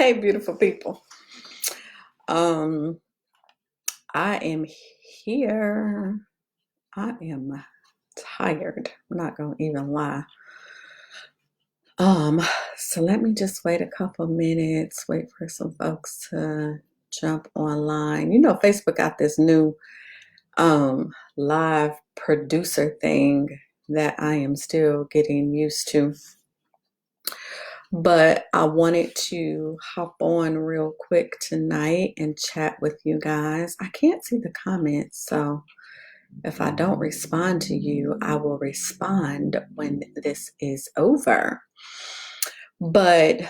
Hey, beautiful people. Um, I am here. I am tired. I'm not gonna even lie. Um, so let me just wait a couple minutes, wait for some folks to jump online. You know, Facebook got this new live producer thing that I am still getting used to. But I wanted to hop on real quick tonight and chat with you guys. I can't see the comments, so if I don't respond to you, I will respond when this is over. But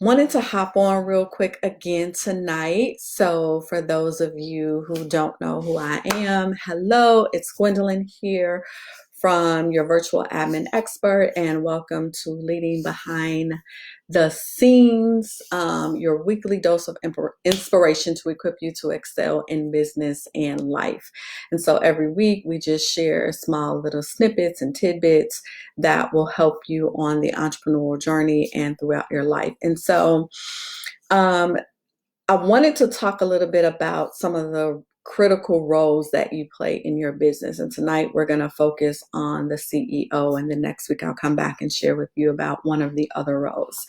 wanted to hop on real quick again tonight. So for those of you who don't know who I am, hello, it's Gwendolyn here from your virtual admin expert, and welcome to Leading Behind the Scenes, your weekly dose of inspiration to equip you to excel in business and life. And so every week we just share small little snippets and tidbits that will help you on the entrepreneurial journey and throughout your life. And so I wanted to talk a little bit about some of the critical roles that you play in your business. And tonight we're going to focus on the CEO, and the next week I'll come back and share with you about one of the other roles.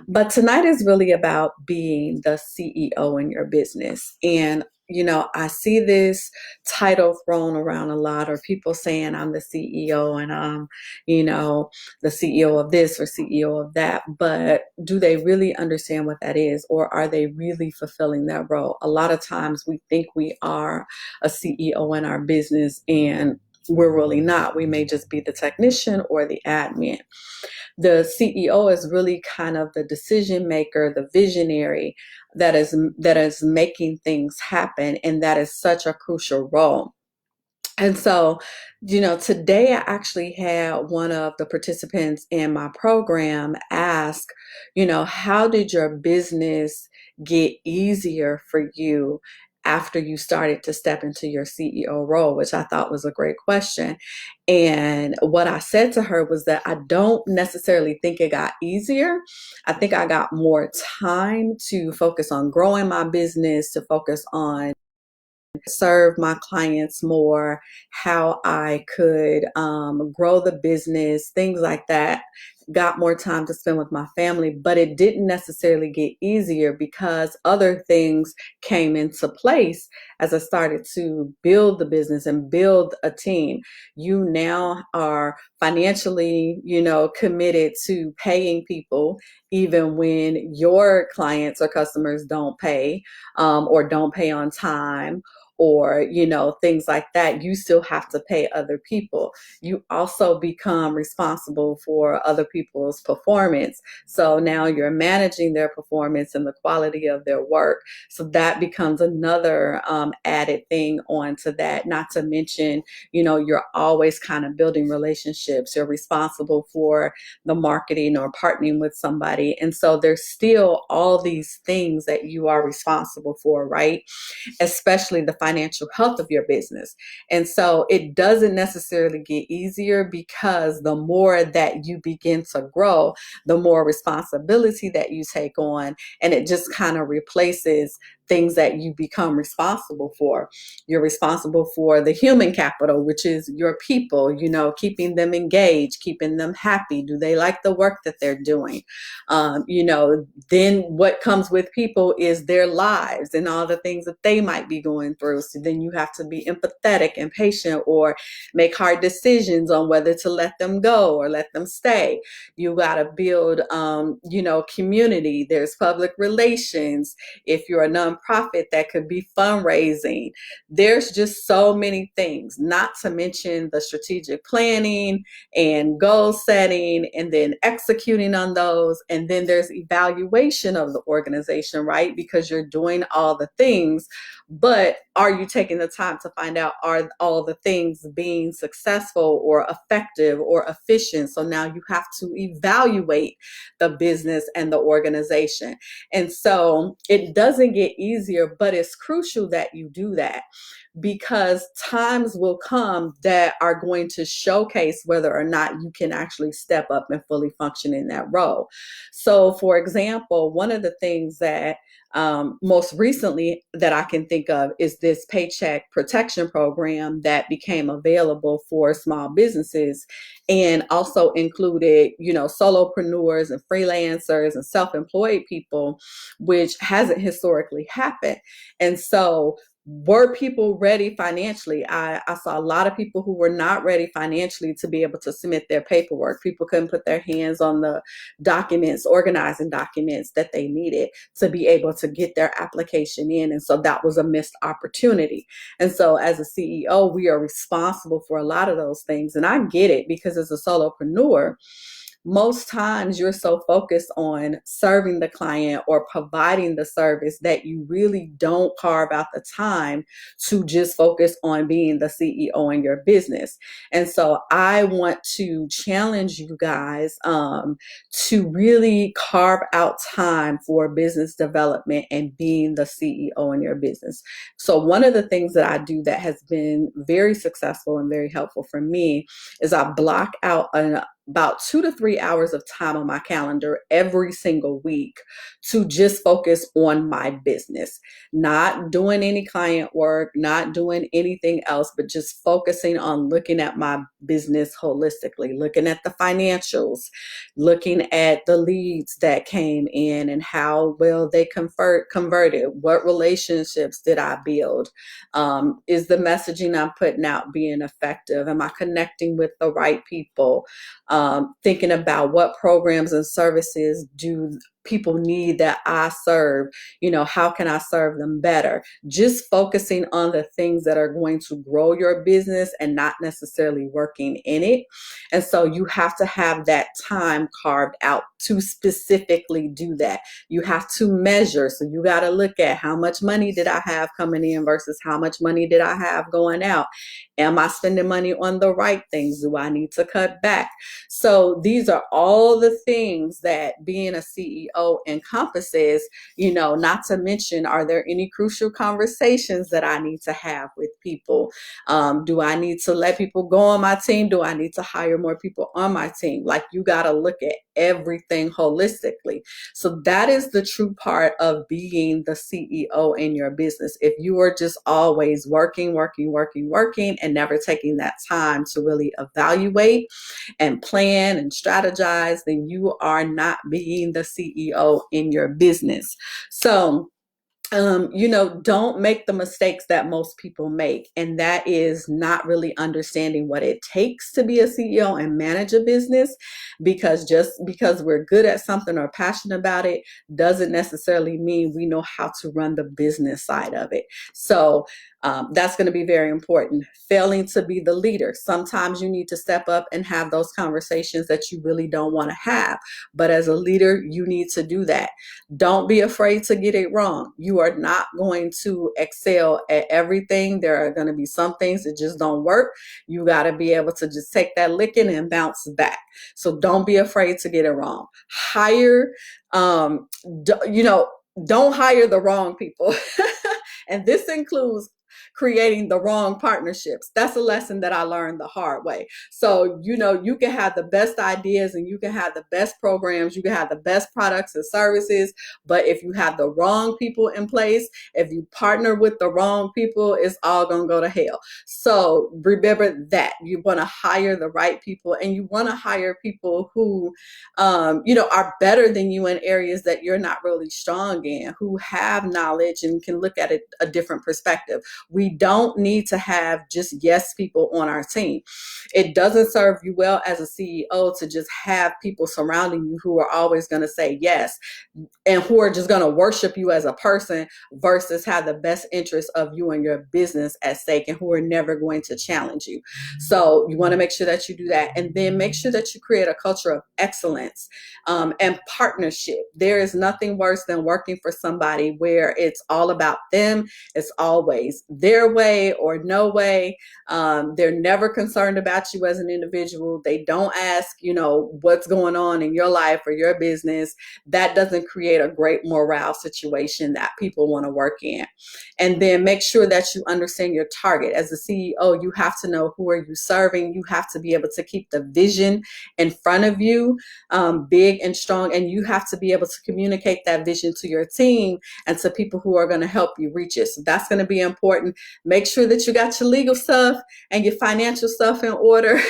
But tonight is really about being the CEO in your business. And you know, I see this title thrown around a lot, or people saying I'm the CEO and you know, the CEO of this or CEO of that. But do they really understand what that is, or are they really fulfilling that role? A lot of times we think we are a CEO in our business, and we're really not. We may just be the technician or the admin. The CEO is really kind of the decision maker, the visionary that is making things happen, and that is such a crucial role. And so, you know, today I actually had one of the participants in my program ask, you know, how did your business get easier for you after you started to step into your CEO role, which I thought was a great question. And what I said to her was that I don't necessarily think it got easier. I think I got more time to focus on growing my business, to focus on serve my clients more, how I could grow the business, things like that. Got more time to spend with my family, but it didn't necessarily get easier because other things came into place as I started to build the business and build a team. You now are financially, you know, committed to paying people even when your clients or customers don't pay, or don't pay on time, or you know, things like that. You still have to pay other people. You also become responsible for other people's performance, so now you're managing their performance and the quality of their work. So that becomes another added thing onto that. Not to mention, you know, you're always kind of building relationships. You're responsible for the marketing or partnering with somebody, and so there's still all these things that you are responsible for, right? Especially the financial health of your business. And so it doesn't necessarily get easier, because the more that you begin to grow, the more responsibility that you take on, and it just kind of replaces things that you become responsible for. You're responsible for the human capital, which is your people, you know, keeping them engaged, keeping them happy. Do they like the work that they're doing? You know, then what comes with people is their lives and all the things that they might be going through. So then you have to be empathetic and patient, or make hard decisions on whether to let them go or let them stay. You got to build, you know, community. There's public relations. If you're a nonprofit, that could be fundraising. There's just so many things, not to mention the strategic planning and goal setting, and then executing on those. And then there's evaluation of the organization, right? Because you're doing all the things, but are you taking the time to find out, are all the things being successful or effective or efficient? So now you have to evaluate the business and the organization. And so it doesn't get easier, but it's crucial that you do that, because times will come that are going to showcase whether or not you can actually step up and fully function in that role. So, for example, one of the things that most recently that I can think of is this paycheck protection program that became available for small businesses and also included, solopreneurs and freelancers and self-employed people, which hasn't historically happened. And so were people ready financially? I saw a lot of people who were not ready financially to be able to submit their paperwork. People couldn't put their hands on the documents, organizing documents that they needed to be able to get their application in. And so that was a missed opportunity. And so as a CEO, we are responsible for a lot of those things. And I get it, because as a solopreneur, most times you're so focused on serving the client or providing the service that you really don't carve out the time to just focus on being the CEO in your business. And so I want to challenge you guys to really carve out time for business development and being the CEO in your business. So one of the things that I do that has been very successful and very helpful for me is I block out about 2 to 3 hours of time on my calendar every single week to just focus on my business, not doing any client work, not doing anything else, but just focusing on looking at my business holistically, looking at the financials, looking at the leads that came in and how well they converted, what relationships did I build, is the messaging I'm putting out being effective, am I connecting with the right people, thinking about what programs and services do people need that I serve, how can I serve them better? Just focusing on the things that are going to grow your business and not necessarily working in it. And so you have to have that time carved out to specifically do that. You have to measure. So you got to look at how much money did I have coming in versus how much money did I have going out? Am I spending money on the right things? Do I need to cut back? So these are all the things that being a CEO encompasses, not to mention, are there any crucial conversations that I need to have with people? Do I need to let people go on my team? Do I need to hire more people on my team? Like, you got to look at everything holistically. So that is the true part of being the CEO in your business. If you are just always working, and never taking that time to really evaluate and plan and strategize, then you are not being the CEO in your business. So don't make the mistakes that most people make. And that is not really understanding what it takes to be a CEO and manage a business, because just because we're good at something or passionate about it doesn't necessarily mean we know how to run the business side of it. So that's going to be very important. Failing to be the leader. Sometimes you need to step up and have those conversations that you really don't want to have. But as a leader, you need to do that. Don't be afraid to get it wrong. You are not going to excel at everything. There are going to be some things that just don't work. You got to be able to just take that licking and bounce back. So don't be afraid to get it wrong. Don't hire the wrong people. And this includes creating the wrong partnerships. That's a lesson that I learned the hard way. So, you can have the best ideas and you can have the best programs, you can have the best products and services, but if you have the wrong people in place, if you partner with the wrong people, it's all going to go to hell. So remember that you want to hire the right people, and you want to hire people who, are better than you in areas that you're not really strong in, who have knowledge and can look at it a different perspective. We don't need to have just yes people on our team. It doesn't serve you well as a CEO to just have people surrounding you who are always going to say yes and who are just going to worship you as a person versus have the best interest of you and your business at stake, and who are never going to challenge you. So you want to make sure that you do that, and then make sure that you create a culture of excellence and partnership. There is nothing worse than working for somebody where it's all about them. It's always their their way or no way. They're never concerned about you as an individual. They don't ask, what's going on in your life or your business. That doesn't create a great morale situation that people want to work in. And then make sure that you understand your target. As a CEO, you have to know who are you serving. You have to be able to keep the vision in front of you, big and strong, and you have to be able to communicate that vision to your team and to people who are going to help you reach it. So that's going to be important. Make sure that you got your legal stuff and your financial stuff in order.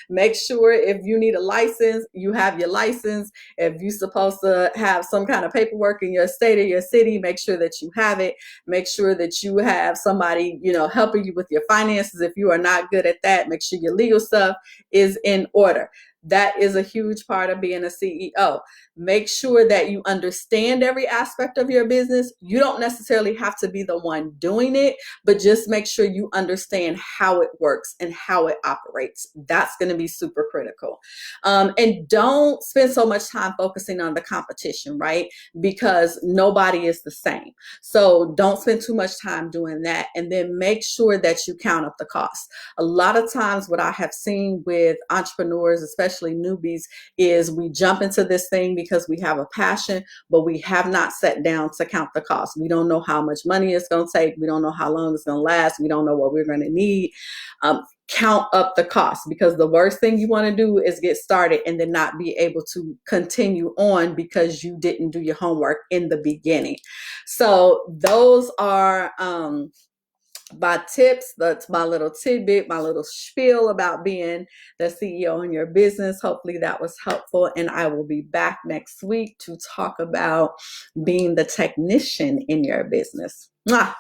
Make sure if you need a license, you have your license. If you're supposed to have some kind of paperwork in your state or your city, make sure that you have it. Make sure that you have somebody, helping you with your finances. If you are not good at that, make sure your legal stuff is in order. That is a huge part of being a CEO. Make sure that you understand every aspect of your business. You don't necessarily have to be the one doing it, but just make sure you understand how it works and how it operates. That's going to be super critical. And don't spend so much time focusing on the competition, right? Because nobody is the same. So don't spend too much time doing that. And then make sure that you count up the cost. A lot of times what I have seen with entrepreneurs, especially newbies, is we jump into this thing because we have a passion, but we have not sat down to count the cost. We don't know how much money it's going to take. We don't know how long it's going to last. We don't know what we're going to need. Count up the cost, because the worst thing you want to do is get started and then not be able to continue on because you didn't do your homework in the beginning. So those are my tips. That's my little tidbit, my little spiel about being the CEO in your business. Hopefully that was helpful, and I will be back next week to talk about being the technician in your business. Mwah!